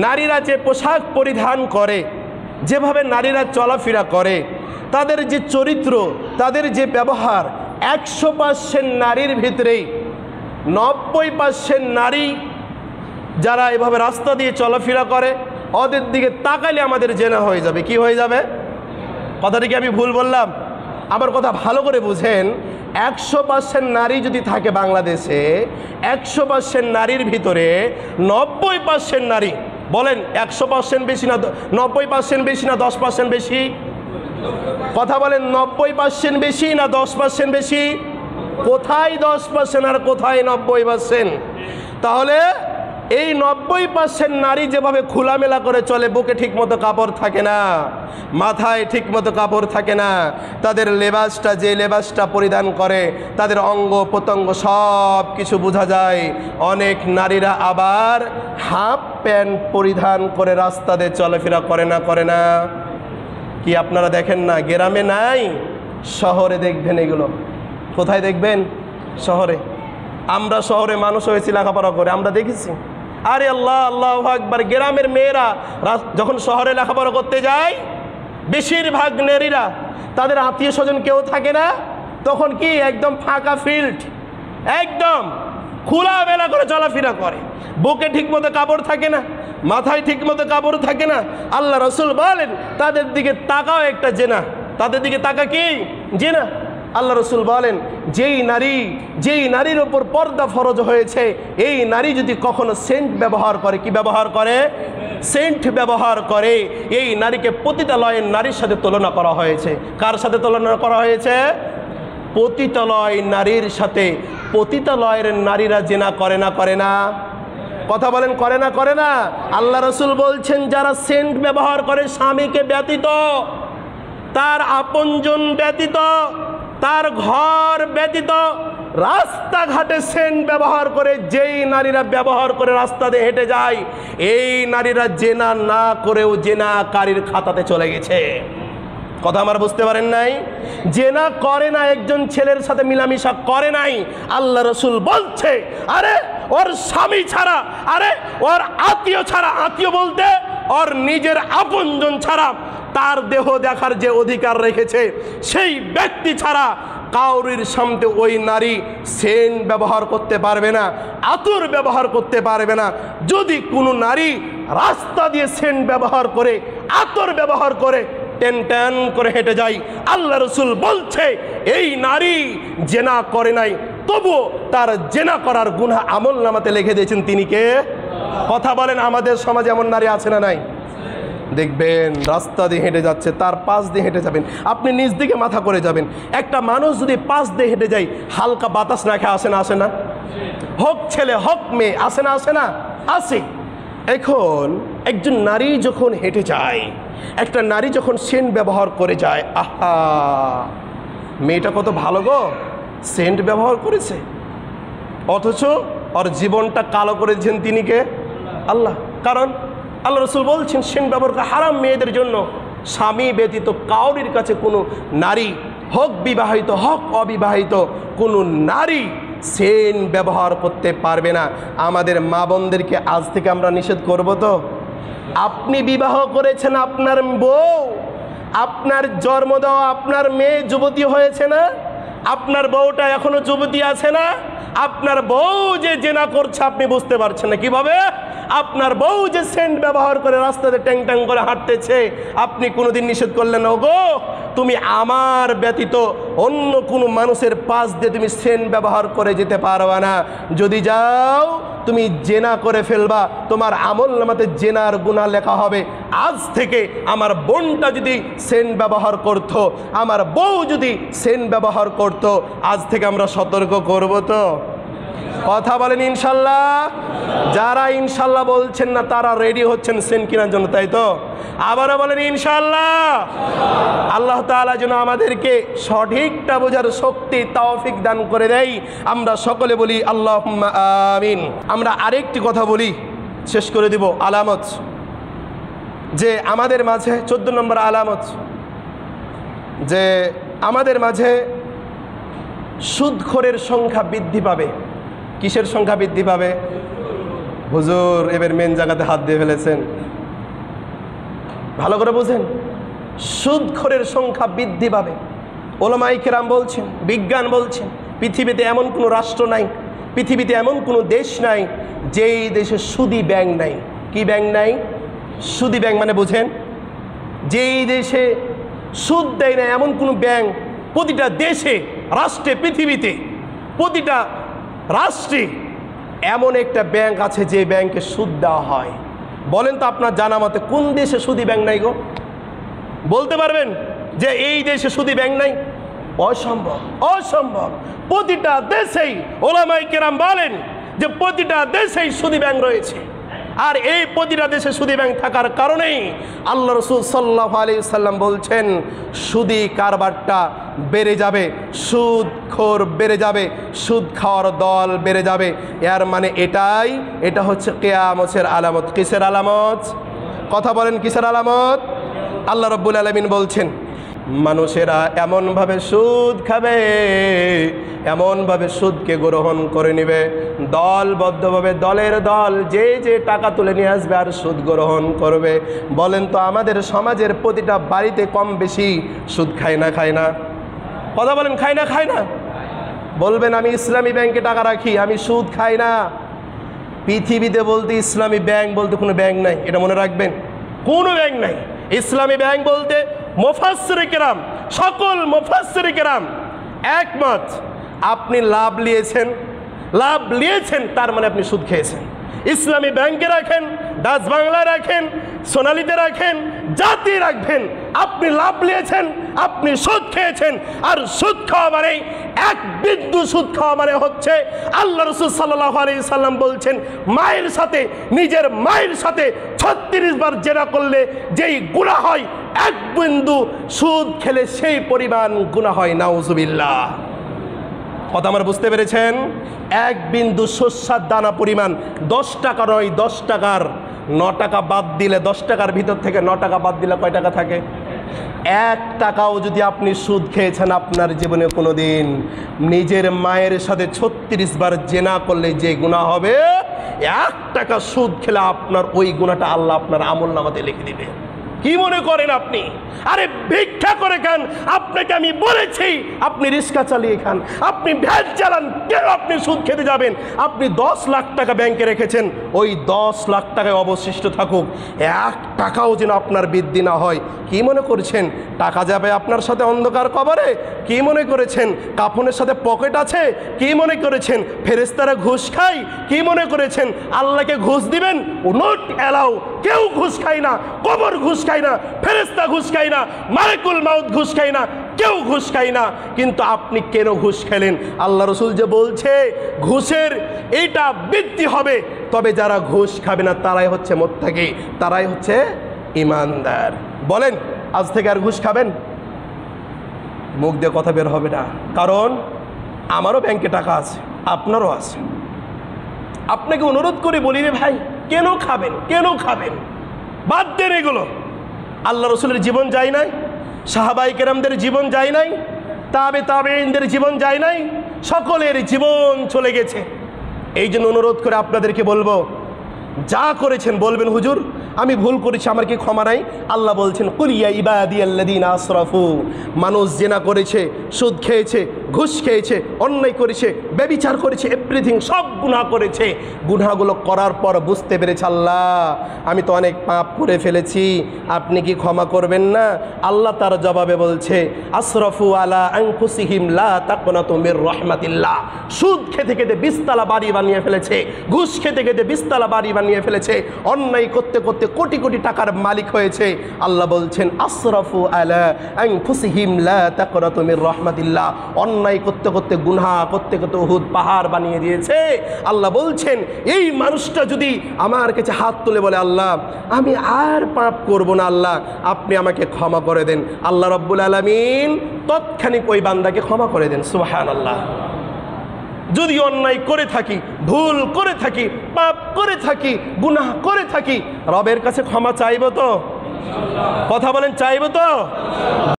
নারীরা যে পোশাক পরিধান করে, যেভাবে নারীরা চলাফেরা করে, তাদের যে চরিত্র, তাদের যে ব্যবহার, 100% নারীর ভিতরেই 90% নারী যারা এভাবে রাস্তা দিয়ে চলাফেরা করে, ওদের দিকে তাকালে আমাদের জেনা হয়ে যাবে। কি হয়ে যাবে? কথাটা কি আমি ভুল বললাম? আমার কথা ভালো করে বুঝেন। 100% নারী যদি থাকে বাংলাদেশে, 100% নারীর ভিতরে 90% নারী, বলেন 100% বেশি না 90% বেশি না 10% বেশি? কথা বলেন, 90% বেশি না 10% বেশি? কোথায় 10% আর কোথায় 90%? তাহলে এই 90% নারী যেভাবে খোলামেলা করে চলে, বুকে ঠিকমতো কাপড় থাকে না, মাথায় ঠিকমতো কাপড় থাকে না, তাদের লেবাসটা, যে লেবাসটা পরিধান করে, তাদের অঙ্গ প্রত্যঙ্গ সব কিছু বোঝা যায়। অনেক নারীরা আবার হাফ প্যান্ট পরিধান করে রাস্তা দিয়ে চলাফেরা করে না? কি আপনারা দেখেন না? গ্রামে নাই, শহরে দেখবেন এগুলো। কোথায় দেখবেন? শহরে। আমরা শহরে মানুষ হয়েছি লেখাপড়া করে, আমরা দেখেছি। আরে আল্লাহ, আল্লাহু আকবার। গ্রামের মেয়েরা যখন শহরে লেখাপড়া করতে যায়, বেশিরভাগ নারীরা, তাদের আত্মীয় স্বজন কেউ থাকে না, তখন কি একদম ফাঁকা ফিল্ড, একদম খোলামেলা করে চলাফেরা করে। বুকে ঠিকমতো কাপড় থাকে না, মাথায় ঠিকমতো কাপড় থাকে না। আল্লাহ রসুল বলেন তাদের দিকে তাকাও একটা জেনা। তাদের দিকে তাকা কি? জেনা। আল্লাহ রসুল বলেন যেই নারীর ওপর পর্দা ফরজ হয়েছে, এই নারী যদি কখনো সেন্ট ব্যবহার করে, কি ব্যবহার করে? সেন্ট ব্যবহার করে, এই নারীকে পতিতালয়ের নারীর সাথে তুলনা করা হয়েছে। কার সাথে তুলনা করা হয়েছে? পতিতালয় নারীর সাথে। পতিতালয়ের নারীরা জেনা করে না? কথা বলেন, করে না? আল্লাহ রসুল বলছেন যারা সেন্ট ব্যবহার করে স্বামীকে ব্যতীত, তার আপনজন ব্যতীত, তার ঘর ব্যতীত, রাস্তাঘাটে সেন্ট ব্যবহার করে যেই নারীরা ব্যবহার করে রাস্তা দিয়ে হেঁটে যায়, এই নারীরা জেনা না করেও জেনাকারীর খাতাতে চলে গেছে। কথা আমার বুঝতে পারেন নাই? জেনা করে না, একজন ছেলের সাথে মিলামিশা করে নাই। আল্লাহ রসুল বলছে আরে ওর স্বামী ছাড়া, আরে ওর আত্মীয় ছাড়া, আত্মীয় বলতে ওর নিজের আপনজন ছাড়া, তার দেহ দেখার যে অধিকার রেখেছে সেই ব্যক্তি ছাড়া কাউরির সামনে ওই নারী সেন্ট ব্যবহার করতে পারবে না, আতর ব্যবহার করতে পারবে না। যদি কোনো নারী রাস্তা দিয়ে সেন্ট ব্যবহার করে, আতর ব্যবহার করে, টেন টেন করে হেঁটে যায়, আল্লাহ রসুল বলছে এই নারী জেনা করে নাই, তবুও তার জেনা করার গুনাহ আমল নামাতে লিখে দিয়েছেন তিনি কে? কথা বলেন, আমাদের সমাজে এমন নারী আছে না নাই? দেখবেন রাস্তা দিয়ে হেঁটে যাচ্ছে, তার পাশ দিয়ে হেঁটে যাবেন, আপনি নিজ দিকে মাথা করে যাবেন। একটা মানুষ যদি পাশ দিয়ে হেঁটে যায়, হালকা বাতাস রাখে আসে না? হোক ছেলে হোক মেয়ে, আসে না? আসে। এখন একজন নারী যখন হেঁটে যায়, একটা নারী যখন সেন্ট ব্যবহার করে যায়, আহা মেয়েটা কত ভালো গো, সেন্ট ব্যবহার করেছে, অথচ ওর জীবনটা কালো করে দিয়েছেন তিনি কে? আল্লাহ। কারণ আল্লাহ রসুল বলছেন সেন্ট ব্যবহার করা হারাম মেয়েদের জন্য। স্বামী ব্যতীত কাউরির কাছে কোনো নারী, হোক বিবাহিত হোক অবিবাহিত, কোনো নারী সেন্ট ব্যবহার করতে পারবে না। আমাদের মা বোনদেরকে আজ থেকে আমরা নিষেধ করব তো? আপনি বিবাহ করেছেন, আপনার বউ, আপনার জন্ম দেওয়া আপনার মেয়ে যুবতী হয়েছে না? আপনার বউটা এখনো যুবতী আছে না? আপনার বউ যে জেনা করছে আপনি বুঝতে পারছেন না। কিভাবে? আপনার বউ যে সেন্ট ব্যবহার করে রাস্তাতে ট্যাং ট্যাং করে হাঁটতেছে, আপনি কোনোদিন নিষেধ করলেন না, ওগো তুমি আমার ব্যতীত অন্য কোনো মানুষের পাশ দিয়ে তুমি সেন্ট ব্যবহার করে যেতে পারবা না। যদি যাও তুমি জেনা করে ফেলবা, তোমার আমল নামাতে জেনার গুনাহ লেখা হবে। আজ থেকে আমার বোনটা যদি সেন্ট ব্যবহার করত, আমার বউ যদি সেন্ট ব্যবহার করত, আজ থেকে আমরা সতর্ক করব তো? কথা বলেন ইনশাল্লাহ। যারা ইনশাল্লাহ বলছেন না তারা রেডি হচ্ছেন সেন্ট কেনার জন্য, তাই তো? আবারও বলেন ইনশাল্লাহ। আল্লাহ তাআলা যেন আমাদেরকে সঠিকটা বোঝার শক্তি তৌফিক দান করে দেয়। আমরা সকলে বলি আল্লাহুম্মা আমিন। আমরা আরেকটি কথা বলি, শেষ করে দিব। আলামত, যে আমাদের মাঝে 14 নম্বর আলামত, যে আমাদের মাঝে সুদখোরের সংখ্যা বৃদ্ধি পাবে। কিসের সংখ্যা বৃদ্ধি পাবে? হুজুর এবার মেন জায়গাতে হাত দিয়ে ফেলেছেন। ভালো করে বুঝেন, সুদখোরের সংখ্যা বৃদ্ধি পাবে। ওলামায়ে কেরাম বলছেন, বিজ্ঞান বলছেন, পৃথিবীতে এমন কোনো রাষ্ট্র নাই, পৃথিবীতে এমন কোনো দেশ নাই যেই দেশে সুদী ব্যাংক নাই। কি ব্যাংক নাই? সুদী ব্যাংক মানে বুঝেন, যেই দেশে সুদ দেয় না এমন কোনো ব্যাংক প্রতিটা দেশে, রাষ্ট্রে, পৃথিবীতে প্রতিটা রাষ্ট্রে এমন একটা ব্যাংক আছে যে ব্যাংকে সুদ দেওয়া হয়। বলেন তো আপনার জানা মতে কোন দেশে সুদী ব্যাংক নাই গো? বলতে পারবেন যে এই দেশে সুদী ব্যাংক নাই? অসম্ভব, অসম্ভব। প্রতিটা দেশেই ওলামায়ে কেরাম বলেন যে প্রতিটা দেশেই সুদী ব্যাংক রয়েছে। আর এই প্রতিটা দেশে সুদী ব্যাংক থাকার কারণেই আল্লাহ রাসূল সাল্লাল্লাহু আলাইহি সাল্লাম বলছেন সুদী কারবারটা বেড়ে যাবে, সুদখোর বেড়ে যাবে, সুদ খাওয়ার দল বেড়ে যাবে। এর মানে এটাই, এটা হচ্ছে কিয়ামতের আলামত। কিসের আলামত? কথা বলেন, কিসের আলামত? আল্লাহ রাব্বুল আলামিন বলছেন মানুষেরা এমনভাবে সুদ খাবে, এমনভাবে সুদকে গ্রহণ করে নেবে, দলবদ্ধভাবে, দলের দল, যে যে টাকা তুলে নিয়ে আসবে আর সুদ গ্রহণ করবে। বলেন তো আমাদের সমাজের প্রতিটা বাড়িতে কম বেশি সুদ খায় না? খায় না? কথা বলেন, খায় না? খায় না? বলবেন আমি ইসলামী ব্যাংকে টাকা রাখি, আমি সুদ খাই না। পৃথিবীতে বলতে ইসলামী ব্যাংক বলতে কোনো ব্যাংক নাই, এটা মনে রাখবেন, কোনো ব্যাংক নাই। ইসলামী ব্যাংক বলতে মুফাসসিরে কেরাম, সকল মুফাসসিরে কেরাম একমত, আপনি লাভ নিয়েছেন তার মানে আপনি সুদ খেয়েছেন। ইসলামী ব্যাংকে রাখেন, ডাচ বাংলায় রাখেন, সোনালীতে রাখেন, জাতি রাখবেন, আপনি লাভ নিয়েছেন, আপনি সুদ খেয়েছেন। আর সুদ খাওয়া মানে, এক বিন্দু সুদ খাওয়া মানে হচ্ছে আল্লাহ রাসূল সাল্লাল্লাহু আলাইহি সাল্লাম বলছেন মায়ের সাথে, নিজের মায়ের সাথে 36 বার জেনা করলে যেই গুনাহ হয়, এক বিন্দু সুদ খেলে সেই পরিমাণ গুনাহ হয়। নাউজুবিল্লাহ। কথা আমার বুঝতে পেরেছেন? এক বিন্দু শস্যার দানা পরিমাণ, 10 টাকা নয়, 10 টাকার 9 টাকা বাদ দিলে, 10 টাকার ভিতর থেকে 9 টাকা বাদ দিলে কয় টাকা থাকে? 1 টাকাও যদি আপনি সুদ খেয়েছেন আপনার জীবনে কোনো দিন, নিজের মায়ের সাথে 36 বার জেনা করলে যে গুনাহ হবে, 1 টাকা সুদ খেলে আপনার ওই গুনাহটা আল্লাহ আপনার আমলনামাতে লিখে দিবে। কি মনে করেন আপনি? আরে ভিক্ষা করে খান, আপনাকে আমি বলেছি আপনি রিক্সা চালিয়ে খান, আপনি ভ্যান চালান, কেন আপনি সুদ খেতে যাবেন? আপনি 10 লাখ টাকা ব্যাংকে রেখেছেন, ওই 10 লাখ টাকায় অবশিষ্ট থাকুক, 1 টাকাও যেন আপনার বৃদ্ধি না হয়। কি মনে করছেন টাকা যাবে আপনার সাথে অন্ধকার কবরে? কি মনে করেছেন কাফনের সাথে পকেট আছে? কি মনে করেছেন ফেরেশতারা ঘুষ খায়? কি মনে করেছেন আল্লাহকে ঘুষ দিবেন? নোট এলাও, কেউ ঘুষ খায় না, কবর ঘুষ খায় না, ফেরেশতা ঘুষ খায় না, মালাকুল মাউত ঘুষ খায় না, কেউ ঘুষ খায় না। কিন্তু আপনি কেন ঘুষ খেলেন? আল্লাহ রাসূল যে বলছে ঘুষের এইটা বৃদ্ধি হবে, তবে যারা ঘুষ খাবে না তারাই হচ্ছে মুত্তাকি, তারাই হচ্ছে ইমানদার। বলেন আজ থেকে আর ঘুষ খাবেন? মুখ দিয়ে কথা বের হবে না, কারণ আমারও ব্যাংকে টাকা আছে, আপনারও আছে। আপনাকে অনুরোধ করে বলি রে ভাই, কেন খাবেন? কেন খাবেন? বাদ দেন এগুলো। আল্লাহ রসুলের জীবন যায় নাই, সাহাবায়ে কেরামদের জীবন যায় নাই, তাবেঈনদের জীবন যায় নাই, সকলের জীবন চলে গেছে। এই জন্য অনুরোধ করে আপনাদেরকে বলবো, যা করেছেন বলবেন হুজুর আমি ভুল করেছি, আমার কি ক্ষমা নাই? আল্লাহ বলছেন কুল ইয়া ইবাদিয়াল্লাযীনা আসরাফু, মানুষ জিনা করেছে, সুদ খেয়েছে, ঘুষ খেয়েছে, অন্যায় করেছে, ব্যভিচার করেছে, এভরিথিং, সব গুনাহ করেছে। গুনাহগুলো করার পর বুঝতে পেরেছে আল্লাহ আমি তো অনেক পাপ করে ফেলেছি, আপনি কি ক্ষমা করবেন না? আল্লাহ তার জবাবে বলছে আসরাফু আলা আনফুসিহিম লা তাকনাতু মির রাহমাতিল্লাহ। সুদ খেতে খেতে 20 তলা বাড়ি বানিয়ে ফেলেছে, ঘুষ খেতে খেতে 20 তলা বাড়ি বানিয়ে ফেলেছে, অন্যায় করতে করতে কোটি কোটি টাকার মালিক হয়েছে। আল্লাহ বলছেন আসরাফু আলা আনফুসিহিম লা তাকনাতু মির রাহমাতিল্লাহ। অন্যায় করতে করতে, গুনাহ করতে করতে উহুদ পাহাড় বানিয়ে দিয়েছে। আল্লাহ বলছেন এই মানুষটা যদি আমার কাছে হাত তুলে বলে আল্লাহ আমি আর পাপ করব না, আল্লাহ আপনি আমাকে ক্ষমা করে দেন, আল্লাহ রাব্বুল আলামিন তৎক্ষণিক ওই বান্দাকে ক্ষমা করে দেন। সুবহানাল্লাহ। যদি অন্যায় করে থাকি, ভুল করে থাকি, পাপ করে থাকি, গুনাহ করে থাকি, রবের কাছে ক্ষমা চাইব তো? কথা বলেন, চাইব তো?